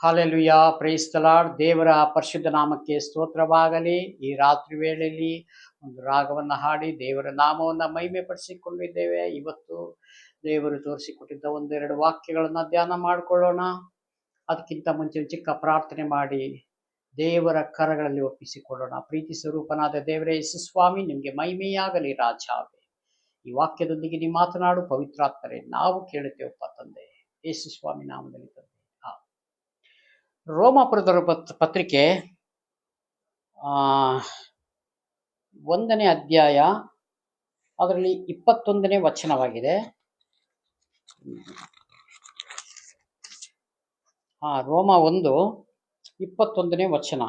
Hallelujah, praise the lord. ದೇವರ ಪರಿಶುದ್ಧ ನಾಮಕ್ಕೆ ಸ್ತೋತ್ರವಾಗಲಿ. ಈ ರಾತ್ರಿ ವೇಳೆಯಲ್ಲಿ ಒಂದು ರಾಗವನ್ನು ಹಾಡಿ ದೇವರ ನಾಮವನ್ನು ಮಹಿಮೆ ಪಡಿಸಿಕೊಂಡಿದ್ದೇವೆ. ಇವತ್ತು ದೇವರು ತೋರಿಸಿಕೊಟ್ಟಿದ್ದ ಒಂದೆರಡು ವಾಕ್ಯಗಳನ್ನು ಧ್ಯಾನ ಮಾಡಿಕೊಳ್ಳೋಣ. ಅದಕ್ಕಿಂತ ಮುಂಚೆ ಚಿಕ್ಕ ಪ್ರಾರ್ಥನೆ ಮಾಡಿ ದೇವರ ಕರಗಳಲ್ಲಿ ಒಪ್ಪಿಸಿಕೊಳ್ಳೋಣ. ಪ್ರೀತಿ ಸ್ವರೂಪನಾದ ದೇವರೇ ಯೇಸು ಸ್ವಾಮಿ, ನಿಮಗೆ ಮಹಿಮೆಯಾಗಲಿ ರಾಜಾವೆ. ಈ ವಾಕ್ಯದೊಂದಿಗೆ ನೀವು ಮಾತನಾಡು ಪವಿತ್ರಾತ್ಮರೇ, ನಾವು ಕೇಳುತ್ತೇವಪ್ಪ ತಂದೆ, ಯೇಸು ಸ್ವಾಮಿ ನಾಮದಲ್ಲಿ ತಂದೆ. ರೋಮಾಪುರದವರ ಪತ್ರಿಕೆ 1ನೇ ಅಧ್ಯಾಯ, ಅದರಲ್ಲಿ 21ನೇ ವಚನವಾಗಿದೆ. ರೋಮ 1:21ನೇ ವಚನ.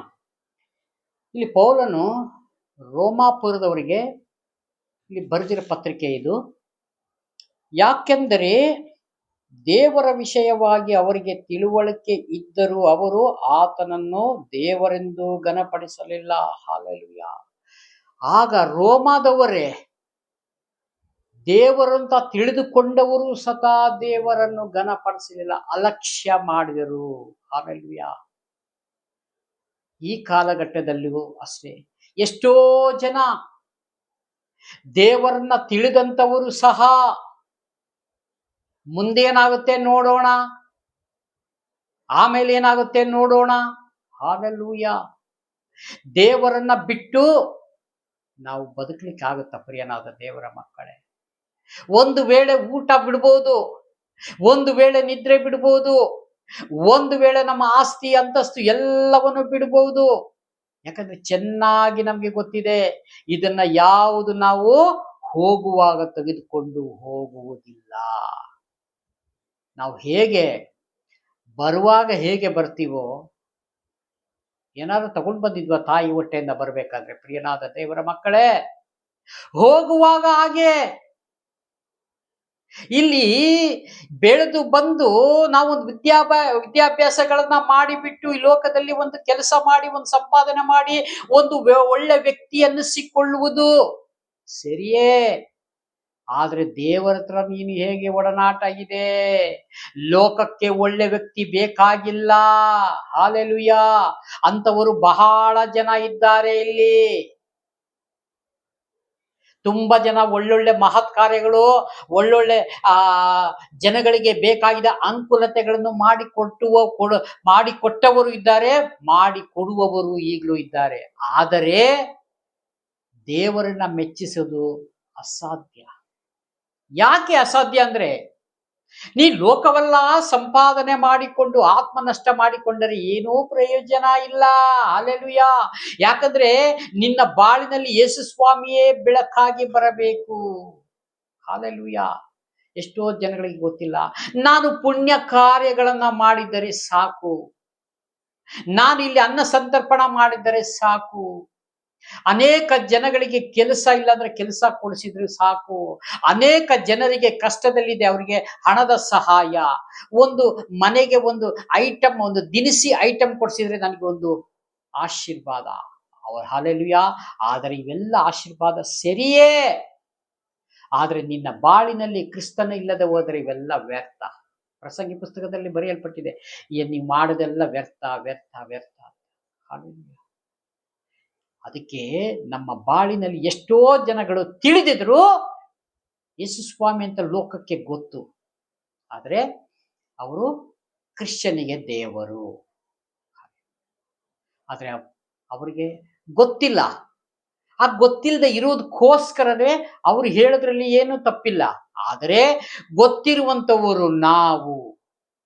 ಇಲ್ಲಿ ಪೌಲನು ರೋಮಾಪುರದವರಿಗೆ ಇಲ್ಲಿ ಬರೆದಿರೋ ಪತ್ರಿಕೆ ಇದು. ಯಾಕೆಂದರೆ ದೇವರ ವಿಷಯವಾಗಿ ಅವರಿಗೆ ತಿಳುವಳಿಕೆ ಇದ್ದರೂ ಅವರು ಆತನನ್ನು ದೇವರೆಂದು ಘನಪಡಿಸಲಿಲ್ಲ. ಹಾಲೆಲೂಯಾ. ಆಗ ರೋಮಾದವರೇ ದೇವರಂತ ತಿಳಿದುಕೊಂಡವರು ಸತಾ ದೇವರನ್ನು ಘನಪಡಿಸಲಿಲ್ಲ, ಅಲಕ್ಷ್ಯ ಮಾಡಿದರು. ಹಾಲೆಲೂಯಾ. ಈ ಕಾಲಘಟ್ಟದಲ್ಲಿಯೂ ಅಷ್ಟೇ ಎಷ್ಟೋ ಜನ ದೇವರನ್ನ ತಿಳಿದಂಥವರು ಸಹ ಮುಂದೇನಾಗುತ್ತೆ ನೋಡೋಣ, ಆಮೇಲೆ ಏನಾಗುತ್ತೆ ನೋಡೋಣ. ಹಾಲೆಲೂಯಾ. ದೇವರನ್ನ ಬಿಟ್ಟು ನಾವು ಬದುಕಲಿಕ್ಕಾಗುತ್ತಾ ಪ್ರಿಯನಾದ ದೇವರ ಮಕ್ಕಳೇ? ಒಂದು ವೇಳೆ ಊಟ ಬಿಡ್ಬೋದು, ಒಂದು ವೇಳೆ ನಿದ್ರೆ ಬಿಡ್ಬೋದು, ಒಂದು ವೇಳೆ ನಮ್ಮ ಆಸ್ತಿ ಅಂತಸ್ತು ಎಲ್ಲವನ್ನು ಬಿಡ್ಬೋದು. ಯಾಕಂದ್ರೆ ಚೆನ್ನಾಗಿ ನಮ್ಗೆ ಗೊತ್ತಿದೆ, ಇದನ್ನ ಯಾವುದು ನಾವು ಹೋಗುವಾಗ ತೆಗೆದುಕೊಂಡು ಹೋಗುವುದಿಲ್ಲ. ನಾವು ಹೇಗೆ ಬರುವಾಗ ಹೇಗೆ ಬರ್ತೀವೋ, ಏನಾದ್ರು ತಗೊಂಡು ಬಂದಿದ್ವಾ ತಾಯಿ ಹೊಟ್ಟೆಯಿಂದ ಬರ್ಬೇಕಾದ್ರೆ? ಪ್ರಿಯನಾದ ದೇವರ ಮಕ್ಕಳೇ, ಹೋಗುವಾಗ ಹಾಗೆ. ಇಲ್ಲಿ ಬೆಳೆದು ಬಂದು ನಾವೊಂದು ವಿದ್ಯಾಭ್ಯಾಸಗಳನ್ನ ಮಾಡಿಬಿಟ್ಟು ಈ ಲೋಕದಲ್ಲಿ ಒಂದು ಕೆಲಸ ಮಾಡಿ ಒಂದು ಸಂಪಾದನೆ ಮಾಡಿ ಒಂದು ಒಳ್ಳೆ ವ್ಯಕ್ತಿ ಅನ್ನಿಸಿಕೊಳ್ಳುವುದು ಸರಿಯೇ. ಆದ್ರೆ ದೇವರ ಹತ್ರ ನೀನು ಹೇಗೆ ಒಡನಾಟ ಇದೆ? ಲೋಕಕ್ಕೆ ಒಳ್ಳೆ ವ್ಯಕ್ತಿ ಬೇಕಾಗಿಲ್ಲ. ಹಾಲೆಲೂಯಾ. ಅಂತವರು ಬಹಳ ಜನ ಇದ್ದಾರೆ ಇಲ್ಲಿ. ತುಂಬಾ ಜನ ಒಳ್ಳೊಳ್ಳೆ ಮಹತ್ ಕಾರ್ಯಗಳು, ಒಳ್ಳೊಳ್ಳೆ ಜನಗಳಿಗೆ ಬೇಕಾಗಿದ್ದ ಅನುಕೂಲತೆಗಳನ್ನು ಮಾಡಿಕೊಟ್ಟವರು ಇದ್ದಾರೆ, ಮಾಡಿಕೊಡುವವರು ಈಗಲೂ ಇದ್ದಾರೆ. ಆದರೆ ದೇವರನ್ನ ಮೆಚ್ಚಿಸೋದು ಅಸಾಧ್ಯ. ಯಾಕೆ ಅಸಾಧ್ಯ ಅಂದ್ರೆ, ನೀ ಲೋಕವೆಲ್ಲ ಸಂಪಾದನೆ ಮಾಡಿಕೊಂಡು ಆತ್ಮ ನಷ್ಟ ಮಾಡಿಕೊಂಡರೆ ಏನೂ ಪ್ರಯೋಜನ ಇಲ್ಲ. ಹಲ್ಲೆಲೂಯಾ. ಯಾಕಂದ್ರೆ ನಿನ್ನ ಬಾಳಿನಲ್ಲಿ ಯೇಸು ಸ್ವಾಮಿಯೇ ಬೆಳಕಾಗಿ ಬರಬೇಕು. ಹಲ್ಲೆಲೂಯಾ. ಎಷ್ಟೋ ಜನಗಳಿಗೆ ಗೊತ್ತಿಲ್ಲ, ನಾನು ಪುಣ್ಯ ಕಾರ್ಯಗಳನ್ನ ಮಾಡಿದರೆ ಸಾಕು, ನಾನು ಇಲ್ಲಿ ಅನ್ನ ಸಂತರ್ಪಣ ಮಾಡಿದರೆ ಸಾಕು, ಅನೇಕ ಜನಗಳಿಗೆ ಕೆಲಸ ಇಲ್ಲ ಅಂದ್ರೆ ಕೆಲಸ ಕೊಡಿಸಿದ್ರೆ ಸಾಕು, ಅನೇಕ ಜನರಿಗೆ ಕಷ್ಟದಲ್ಲಿದೆ ಅವರಿಗೆ ಹಣದ ಸಹಾಯ, ಒಂದು ಮನೆಗೆ ಒಂದು ಐಟಮ್, ಒಂದು ದಿನಸಿ ಐಟಮ್ ಕೊಡಿಸಿದ್ರೆ ನನಗೆ ಒಂದು ಆಶೀರ್ವಾದ. ಅವರ ಹಲ್ಲೆಲೂಯಾ. ಆದರೆ ಇವೆಲ್ಲ ಆಶೀರ್ವಾದ ಸರಿಯೇ, ಆದ್ರೆ ನಿನ್ನ ಬಾಳಿನಲ್ಲಿ ಕ್ರಿಸ್ತನ ಇಲ್ಲದೆ ಹೋದರೆ ಇವೆಲ್ಲ ವ್ಯರ್ಥ. ಪ್ರಸಂಗಿ ಪುಸ್ತಕದಲ್ಲಿ ಬರೆಯಲ್ಪಟ್ಟಿದೆ, ನೀವು ಮಾಡೋದೆಲ್ಲ ವ್ಯರ್ಥ ವ್ಯರ್ಥ ವ್ಯರ್ಥ. ಹಲ್ಲೆಲೂಯಾ. ಅದಕ್ಕೆ ನಮ್ಮ ಬಾಳಿನಲ್ಲಿ ಎಷ್ಟೋ ಜನಗಳು ತಿಳಿದಿದ್ರು ಯೇಸು ಸ್ವಾಮಿ ಅಂತ ಲೋಕಕ್ಕೆ ಗೊತ್ತು, ಆದ್ರೆ ಅವರು ಕ್ರಿಶ್ಚಿಯನಿಗೆ ದೇವರು. ಆದ್ರೆ ಅವರಿಗೆ ಗೊತ್ತಿಲ್ಲ. ಆ ಗೊತ್ತಿಲ್ಲದೆ ಇರೋದಕ್ಕೋಸ್ಕರವೇ ಅವರು ಹೇಳೋದ್ರಲ್ಲಿ ಏನು ತಪ್ಪಿಲ್ಲ. ಆದರೆ ಗೊತ್ತಿರುವಂತವರು ನಾವು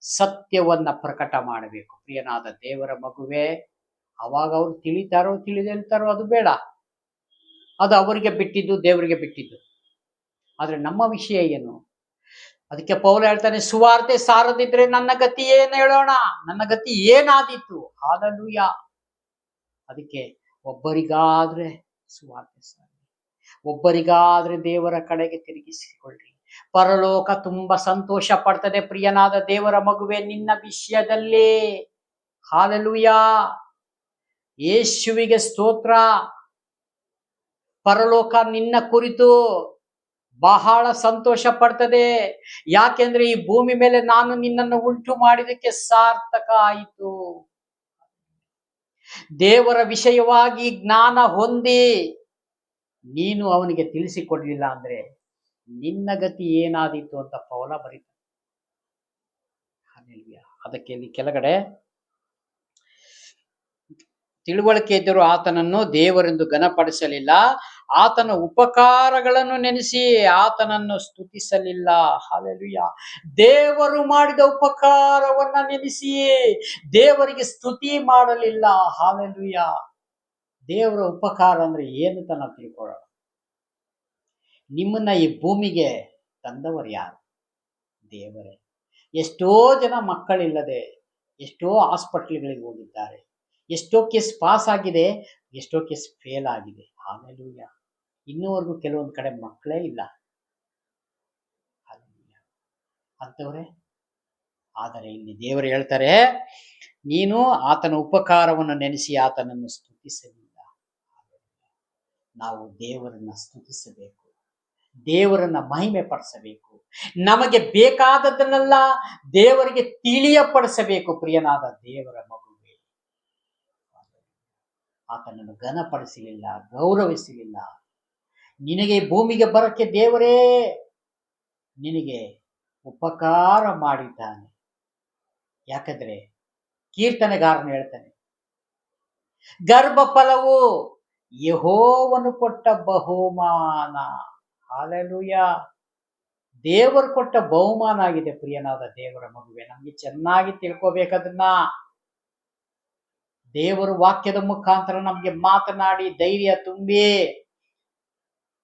ಸತ್ಯವನ್ನ ಪ್ರಕಟ ಮಾಡಬೇಕು. ಪ್ರಿಯನಾದ ದೇವರ ಮಗುವೆ, ಅವಾಗ ಅವ್ರು ತಿಳಿತಾರೋ ತಿಳಿದಿರ್ತಾರೋ ಅದು ಬೇಡ, ಅದು ಅವರಿಗೆ ಬಿಟ್ಟಿದ್ದು, ದೇವರಿಗೆ ಬಿಟ್ಟಿದ್ದು. ಆದ್ರೆ ನಮ್ಮ ವಿಷಯ ಏನು? ಅದಕ್ಕೆ ಪೌಲ ಹೇಳ್ತಾನೆ, ಸುವಾರ್ತೆ ಸಾರದಿದ್ರೆ ನನ್ನ ಗತಿ ಏನು ಹೇಳೋಣ, ನನ್ನ ಗತಿ ಏನಾದೀತು. ಹಲ್ಲೆಲೂಯಾ. ಅದಕ್ಕೆ ಒಬ್ಬರಿಗಾದ್ರೆ ಸುವಾರ್ತೆ ಸಾರಿ, ಒಬ್ಬರಿಗಾದ್ರೆ ದೇವರ ಕಡೆಗೆ ತಿರುಗಿಸಿಕೊಳ್ಳ್ರಿ. ಪರಲೋಕ ತುಂಬಾ ಸಂತೋಷ ಪಡ್ತದೆ ಪ್ರಿಯನಾದ ದೇವರ ಮಗುವೆ ನಿನ್ನ ವಿಷಯದಲ್ಲಿ. ಹಲ್ಲೆಲೂಯಾ. ಯೇಸುವಿಗೆ ಸ್ತೋತ್ರ. ಪರಲೋಕ ನಿನ್ನ ಕುರಿತು ಬಹಳ ಸಂತೋಷ ಪಡ್ತದೆ. ಯಾಕೆಂದ್ರೆ ಈ ಭೂಮಿ ಮೇಲೆ ನಾನು ನಿನ್ನನ್ನು ಉಂಟು ಮಾಡಿದಕ್ಕೆ ಸಾರ್ಥಕ ಆಯಿತು. ದೇವರ ವಿಷಯವಾಗಿ ಜ್ಞಾನ ಹೊಂದಿ ನೀನು ಅವನಿಗೆ ತಿಳಿಸಿಕೊಡ್ಲಿಲ್ಲ ಅಂದ್ರೆ ನಿನ್ನ ಗತಿ ಏನಾದೀತು ಅಂತ ಪೌಲ ಬರೀತಾನೆ. ಅದಕ್ಕೆ ಇಲ್ಲಿ ಕೆಳಗಡೆ ತಿಳುವಳಿಕೆ ಇದ್ದರೂ ಆತನನ್ನು ದೇವರೆಂದು ಘನಪಡಿಸಲಿಲ್ಲ, ಆತನ ಉಪಕಾರಗಳನ್ನು ನೆನೆಸಿ ಆತನನ್ನು ಸ್ತುತಿಸಲಿಲ್ಲ. ಹಲ್ಲೆಲೂಯಾ. ದೇವರು ಮಾಡಿದ ಉಪಕಾರವನ್ನ ನೆನೆಸಿ ದೇವರಿಗೆ ಸ್ತುತಿ ಮಾಡಲಿಲ್ಲ. ಹಲ್ಲೆಲೂಯಾ. ದೇವರ ಉಪಕಾರ ಅಂದ್ರೆ ಏನು ಅಂತ ನಾವು ತಿಳ್ಕೊಳ್ಳೋಣ. ನಿಮ್ಮನ್ನ ಈ ಭೂಮಿಗೆ ತಂದವರು ಯಾರು? ದೇವರೇ. ಎಷ್ಟೋ ಜನ ಮಕ್ಕಳಿಲ್ಲದೆ ಎಷ್ಟೋ ಹಾಸ್ಪಿಟ್ಲ್ಗಳಿಗೆ ಹೋಗಿದ್ದಾರೆ. ಎಷ್ಟೋ ಕೇಸ್ ಪಾಸ್ ಆಗಿದೆ, ಎಷ್ಟೋ ಕೇಸ್ ಫೇಲ್ ಆಗಿದೆ. ಹಲ್ಲೆಲೂಯಾ. ಇನ್ನೂವರೆಗೂ ಕೆಲವೊಂದು ಕಡೆ ಮಕ್ಕಳೇ ಇಲ್ಲ. ಹಲ್ಲೆಲೂಯಾ. ಅಂತವ್ರೆ, ಆದರೆ ಇಲ್ಲಿ ದೇವರು ಹೇಳ್ತಾರೆ, ನೀನು ಆತನ ಉಪಕಾರವನ್ನು ನೆನೆಸಿ ಆತನನ್ನು ಸ್ತುತಿಸಲಿಲ್ಲ. ನಾವು ದೇವರನ್ನ ಸ್ತುತಿಸಬೇಕು, ದೇವರನ್ನ ಮಹಿಮೆ ಪಡಿಸಬೇಕು, ನಮಗೆ ಬೇಕಾದದ್ದನ್ನೆಲ್ಲ ದೇವರಿಗೆ ತಿಳಿಯಪಡಿಸಬೇಕು. ಪ್ರಿಯನಾದ ದೇವರ ಮಗುವೆ, ಆತನನ್ನು ಘನಪಡಿಸಲಿಲ್ಲ, ಗೌರವಿಸಲಿಲ್ಲ. ನಿನಗೆ ಭೂಮಿಗೆ ಬರಕ್ಕೆ ದೇವರೇ ನಿನಗೆ ಉಪಕಾರ ಮಾಡಿದ್ದಾನೆ. ಯಾಕಂದ್ರೆ ಕೀರ್ತನೆಗಾರನು ಹೇಳ್ತಾನೆ, ಗರ್ಭ ಫಲವು ಯೆಹೋವನು ಕೊಟ್ಟ ಬಹುಮಾನ. ಹಲ್ಲೆಲೂಯಾ. ದೇವರು ಕೊಟ್ಟ ಬಹುಮಾನ ಆಗಿದೆ. ಪ್ರಿಯನಾದ ದೇವರ ಮಗುವೆ, ನಮ್ಗೆ ಚೆನ್ನಾಗಿ ತಿಳ್ಕೋಬೇಕದನ್ನ. ದೇವರು ವಾಕ್ಯದ ಮುಖಾಂತರ ನಮ್ಗೆ ಮಾತನಾಡಿ ಧೈರ್ಯ ತುಂಬಿ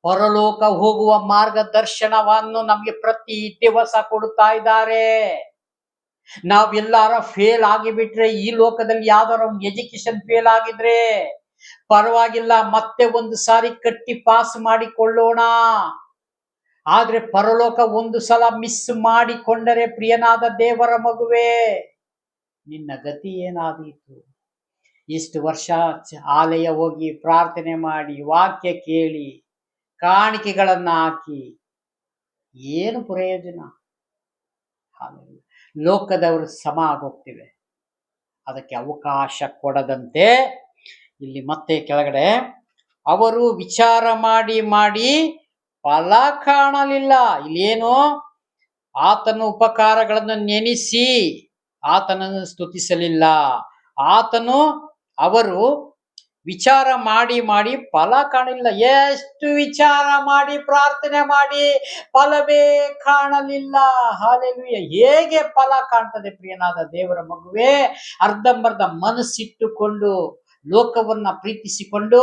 ಪರಲೋಕ ಹೋಗುವ ಮಾರ್ಗದರ್ಶನವನ್ನು ನಮ್ಗೆ ಪ್ರತಿ ದಿವಸ ಕೊಡುತ್ತಾ ಇದ್ದಾರೆ. ನಾವೆಲ್ಲಾರ ಫೇಲ್ ಆಗಿಬಿಟ್ರೆ, ಈ ಲೋಕದಲ್ಲಿ ಯಾವ್ದಾರ ಒಂದು ಎಜುಕೇಶನ್ ಫೇಲ್ ಆಗಿದ್ರೆ ಪರವಾಗಿಲ್ಲ, ಮತ್ತೆ ಒಂದು ಸಾರಿ ಕಟ್ಟಿ ಪಾಸ್ ಮಾಡಿಕೊಳ್ಳೋಣ. ಆದ್ರೆ ಪರಲೋಕ ಒಂದು ಸಲ ಮಿಸ್ ಮಾಡಿಕೊಂಡರೆ ಪ್ರಿಯನಾದ ದೇವರ ಮಗುವೆ, ನಿನ್ನ ಗತಿ ಏನಾದೀತು? ಇಷ್ಟು ವರ್ಷ ಆಲಯ ಹೋಗಿ ಪ್ರಾರ್ಥನೆ ಮಾಡಿ ವಾಕ್ಯ ಕೇಳಿ ಕಾಣಿಕೆಗಳನ್ನ ಹಾಕಿ ಏನು ಪ್ರಯೋಜನ? ಲೋಕದವರು ಸಮ ಆಗೋಗ್ತಿವೆ. ಅದಕ್ಕೆ ಅವಕಾಶ ಕೊಡದಂತೆ ಇಲ್ಲಿ ಮತ್ತೆ ಕೆಳಗಡೆ, ಅವರು ವಿಚಾರ ಮಾಡಿ ಮಾಡಿ ಫಲ ಕಾಣಲಿಲ್ಲ. ಇಲ್ಲೇನು? ಆತನ ಉಪಕಾರಗಳನ್ನು ನೆನೆಸಿ ಆತನನ್ನು ಸ್ತುತಿಸಲಿಲ್ಲ. ಅವರು ವಿಚಾರ ಮಾಡಿ ಮಾಡಿ ಫಲ ಕಾಣಲಿಲ್ಲ. ಎಷ್ಟು ವಿಚಾರ ಮಾಡಿ ಪ್ರಾರ್ಥನೆ ಮಾಡಿ ಫಲವೇ ಕಾಣಲಿಲ್ಲ. ಹಲ್ಲೆಲೂಯಾ. ಹೇಗೆ ಫಲ ಕಾಣ್ತದೆ ಪ್ರಿಯನಾದ ದೇವರ ಮಗುವೆ? ಅರ್ಧಂಬರ್ಧ ಮನಸ್ಸಿಟ್ಟುಕೊಂಡು ಲೋಕವನ್ನ ಪ್ರೀತಿಸಿಕೊಂಡು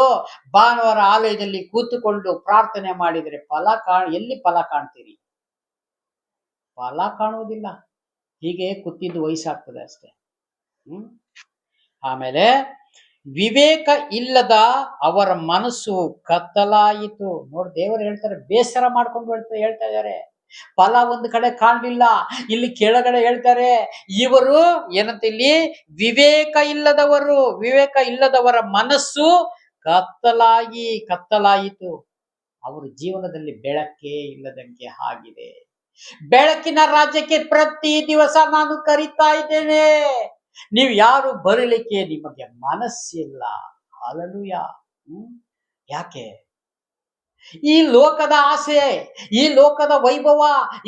ಭಾನುವಾರ ಆಲಯದಲ್ಲಿ ಕೂತುಕೊಂಡು ಪ್ರಾರ್ಥನೆ ಮಾಡಿದರೆ ಎಲ್ಲಿ ಫಲ ಕಾಣ್ತೀರಿ? ಫಲ ಕಾಣುವುದಿಲ್ಲ. ಹೀಗೆ ಕೂತಿದ್ದು ವಯಸ್ಸಾಗ್ತದೆ ಅಷ್ಟೇ. ಆಮೇಲೆ ವಿವೇಕ ಇಲ್ಲದ ಅವರ ಮನಸ್ಸು ಕತ್ತಲಾಯಿತು. ನೋಡಿ, ದೇವರು ಹೇಳ್ತಾರೆ, ಬೇಸರ ಮಾಡ್ಕೊಂಡು ಹೇಳ್ತಾ ಇದ್ದಾರೆ, ಫಲ ಒಂದು ಕಡೆ ಕಾಣಲಿಲ್ಲ. ಇಲ್ಲಿ ಕೆಳಗಡೆ ಹೇಳ್ತಾರೆ, ಇವರು ಏನಂತ, ಇಲ್ಲಿ ವಿವೇಕ ಇಲ್ಲದವರ ಮನಸ್ಸು ಕತ್ತಲಾಯಿತು. ಅವರ ಜೀವನದಲ್ಲಿ ಬೆಳಕೇ ಇಲ್ಲದಂಗೆ ಆಗಿದೆ. ಬೆಳಕಿನ ರಾಜ್ಯಕ್ಕೆ ಪ್ರತಿ ದಿವಸ ನಾನು ಕರೀತಾ ಇದ್ದೇನೆ, ನೀವು ಯಾರು ಬರಲಿಕ್ಕೆ ನಿಮಗೆ ಮನಸ್ಸಿಲ್ಲ. ಹಲ್ಲೆಲೂಯಾ. ಯಾಕೆ? ಈ ಲೋಕದ ಆಸೆ, ಈ ಲೋಕದ ವೈಭವ,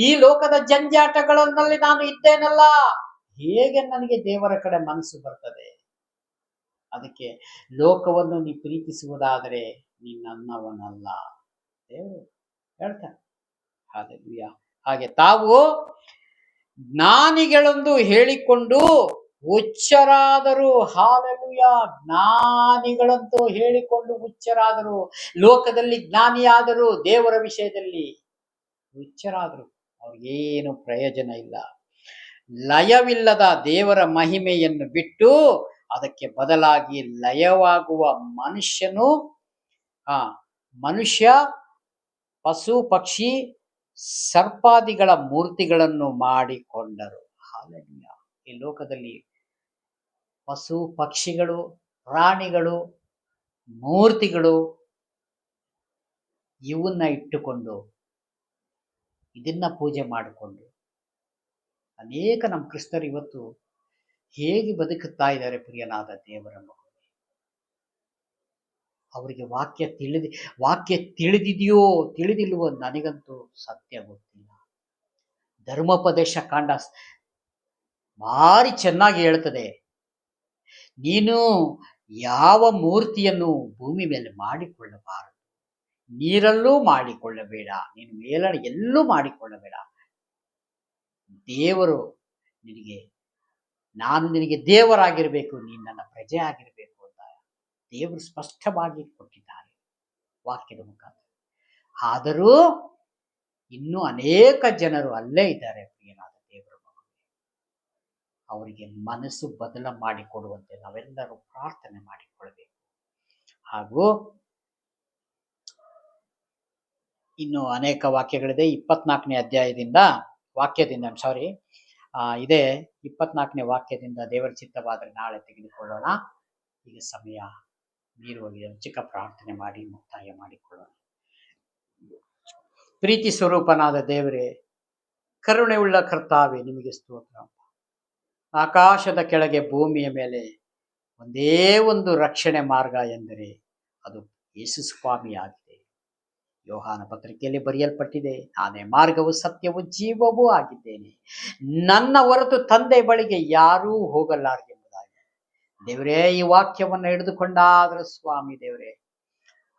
ಈ ಲೋಕದ ಜಂಜಾಟಗಳಲ್ಲಿ ನಾನು ಇದ್ದೇನಲ್ಲ, ಹೇಗೆ ನನಗೆ ದೇವರ ಕಡೆ ಮನಸ್ಸು ಬರ್ತದೆ? ಅದಕ್ಕೆ ಲೋಕವನ್ನು ನೀ ಪ್ರೀತಿಸುವುದಾದರೆ ನೀನು ನನ್ನವನಲ್ಲ, ದೇವರು ಹೇಳ್ತಾರೆ. ಹಲ್ಲೆಲೂಯಾ. ಹಾಗೆ ತಾವು ಜ್ಞಾನಿಗಳೆಂದು ಹೇಳಿಕೊಂಡು ಹುಚ್ಚರಾದರು. ಹಲ್ಲೆಲೂಯಾ. ಜ್ಞಾನಿಗಳಂತೂ ಹೇಳಿಕೊಂಡು ಹುಚ್ಚರಾದರು. ಲೋಕದಲ್ಲಿ ಜ್ಞಾನಿಯಾದರು, ದೇವರ ವಿಷಯದಲ್ಲಿ ಹುಚ್ಚರಾದರು. ಅವ್ರಿಗೇನು ಪ್ರಯೋಜನ ಇಲ್ಲ. ಲಯವಿಲ್ಲದ ದೇವರ ಮಹಿಮೆಯನ್ನು ಬಿಟ್ಟು ಅದಕ್ಕೆ ಬದಲಾಗಿ ಲಯವಾಗುವ ಮನುಷ್ಯ, ಪಶು, ಪಕ್ಷಿ, ಸರ್ಪಾದಿಗಳ ಮೂರ್ತಿಗಳನ್ನು ಮಾಡಿಕೊಂಡರು. ಹಲ್ಲೆಲೂಯಾ. ಈ ಲೋಕದಲ್ಲಿ ಪಶು, ಪಕ್ಷಿಗಳು, ಪ್ರಾಣಿಗಳು, ಮೂರ್ತಿಗಳು ಇವನ್ನ ಇಟ್ಟುಕೊಂಡು ಇದನ್ನ ಪೂಜೆ ಮಾಡಿಕೊಂಡು ಅನೇಕ ನಮ್ಮ ಕ್ರಿಸ್ತರು ಇವತ್ತು ಹೇಗೆ ಬದುಕುತ್ತಾ ಇದ್ದಾರೆ ಪ್ರಿಯನಾದ ದೇವರ ಮಗು. ಅವರಿಗೆ ವಾಕ್ಯ ತಿಳಿದಿದೆಯೋ ತಿಳಿದಿಲ್ವೋ ನನಗಂತೂ ಸತ್ಯ ಗೊತ್ತಿಲ್ಲ. ಧರ್ಮೋಪದೇಶ ಕಾಂಡ ಭಾರಿ ಚೆನ್ನಾಗಿ ಹೇಳ್ತದೆ, ನೀನು ಯಾವ ಮೂರ್ತಿಯನ್ನು ಭೂಮಿ ಮೇಲೆ ಮಾಡಿಕೊಳ್ಳಬಾರದು, ನೀರಲ್ಲೂ ಮಾಡಿಕೊಳ್ಳಬೇಡ, ನೀನು ಮೇಲಣ ಎಲ್ಲೂ ಮಾಡಿಕೊಳ್ಳಬೇಡ. ದೇವರು ನಾನು ನಿನಗೆ ದೇವರಾಗಿರಬೇಕು, ನೀನು ನನ್ನ ಪ್ರಜೆ ಆಗಿರಬೇಕು ಅಂತ ದೇವರು ಸ್ಪಷ್ಟವಾಗಿ ಕೊಟ್ಟಿದ್ದಾರೆ ವಾಕ್ಯದ ಮುಖಾಂತರ. ಆದರೂ ಇನ್ನೂ ಅನೇಕ ಜನರು ಅಲ್ಲೇ ಇದ್ದಾರೆ ಪ್ರಿಯನಾದ ದೇವರ ಮಗು. ಅವರಿಗೆ ಮನಸ್ಸು ಬದಲ ಮಾಡಿಕೊಡುವಂತೆ ನಾವೆಲ್ಲರೂ ಪ್ರಾರ್ಥನೆ ಮಾಡಿಕೊಳ್ಳಬೇಕು. ಹಾಗೂ ಇನ್ನು ಅನೇಕ ವಾಕ್ಯಗಳಿದೆ. 24ನೇ ಅಧ್ಯಾಯದಿಂದ ಇದೇ 24ನೇ ವಾಕ್ಯದಿಂದ ದೇವರ ಚಿತ್ತವಾದರೆ ನಾಳೆ ತೆಗೆದುಕೊಳ್ಳೋಣ. ಈಗ ಸಮಯ ಮೀರಿ ಹೋಗಿದೆ. ಚಿಕ್ಕ ಪ್ರಾರ್ಥನೆ ಮಾಡಿ ಮುಕ್ತಾಯ ಮಾಡಿಕೊಳ್ಳೋಣ. ಪ್ರೀತಿ ಸ್ವರೂಪನಾದ ದೇವರೇ, ಕರುಣೆ ಉಳ್ಳ ಕರ್ತಾವೆ, ನಿಮಗೆ ಸ್ತೋತ್ರ. ಆಕಾಶದ ಕೆಳಗೆ ಭೂಮಿಯ ಮೇಲೆ ಒಂದೇ ಒಂದು ರಕ್ಷಣೆ ಮಾರ್ಗ ಎಂದರೆ ಅದು ಯೇಸು ಸ್ವಾಮಿ ಆಗಿದೆ. ಯೋಹಾನ ಪತ್ರಿಕೆಯಲ್ಲಿ ಬರೆಯಲ್ಪಟ್ಟಿದೆ, ನಾನೇ ಮಾರ್ಗವು ಸತ್ಯವೂ ಜೀವವೂ ಆಗಿದ್ದೇನೆ, ನನ್ನ ಹೊರತು ತಂದೆ ಬಳಿಗೆ ಯಾರೂ ಹೋಗಲಾರದೆಂಬುದಾಗಿ. ದೇವರೇ, ಈ ವಾಕ್ಯವನ್ನು ಹಿಡಿದುಕೊಂಡಾದರೂ ಸ್ವಾಮಿ ದೇವರೇ,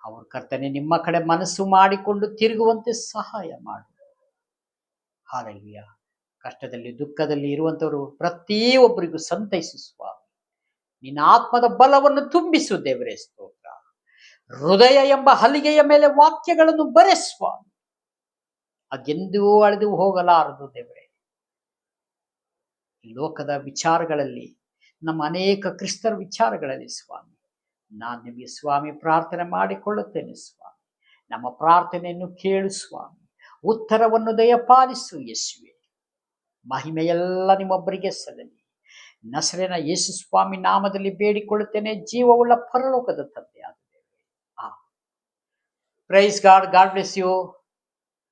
ಅವರು ಕರ್ತನೆ ನಿಮ್ಮ ಕಡೆ ಮನಸ್ಸು ಮಾಡಿಕೊಂಡು ತಿರುಗುವಂತೆ ಸಹಾಯ ಮಾಡು. ಹಾಲೆಲೂಯ. ಕಷ್ಟದಲ್ಲಿ ದುಃಖದಲ್ಲಿ ಇರುವಂತವರು ಪ್ರತಿಯೊಬ್ಬರಿಗೂ ಸಂತೈಸು ಸ್ವಾಮಿ. ನಿನ್ನ ಆತ್ಮದ ಬಲವನ್ನು ತುಂಬಿಸು ದೇವರೇ, ಸ್ತೋತ್ರ. ಹೃದಯ ಎಂಬ ಹಲಿಗೆಯ ಮೇಲೆ ವಾಕ್ಯಗಳನ್ನು ಬರೆ ಸ್ವಾಮಿ, ಅದೆಂದೂ ಅಳೆದು ಹೋಗಲಾರದು ದೇವರೇ. ಲೋಕದ ವಿಚಾರಗಳಲ್ಲಿ, ನಮ್ಮ ಅನೇಕ ಕ್ರಿಸ್ತರ ವಿಚಾರಗಳಲ್ಲಿ ಸ್ವಾಮಿ, ನಾನು ನಿಮಗೆ ಸ್ವಾಮಿ ಪ್ರಾರ್ಥನೆ ಮಾಡಿಕೊಳ್ಳುತ್ತೇನೆ ಸ್ವಾಮಿ. ನಮ್ಮ ಪ್ರಾರ್ಥನೆಯನ್ನು ಕೇಳು ಸ್ವಾಮಿ, ಉತ್ತರವನ್ನು ದಯಪಾಲಿಸು ಯೇಸುವೆ. ಮಹಿಮೆಯೆಲ್ಲ ನಿಮ್ಮೊಬ್ಬರಿಗೆ ಸಲ್ಲಲಿ. ನಸರೇನ ಯೇಸು ಸ್ವಾಮಿ ನಾಮದಲ್ಲಿ ಬೇಡಿಕೊಳ್ಳುತ್ತೇನೆ, ಜೀವವುಳ್ಳ ಪರಲೋಕದ ತಂದೆಯಾದ ದೇವರೇ. Praise God. God bless you.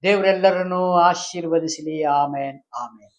ದೇವರೆಲ್ಲರನ್ನು ಆಶೀರ್ವದಿಸಲಿ. ಆಮೇನ್, ಆಮೇನ್.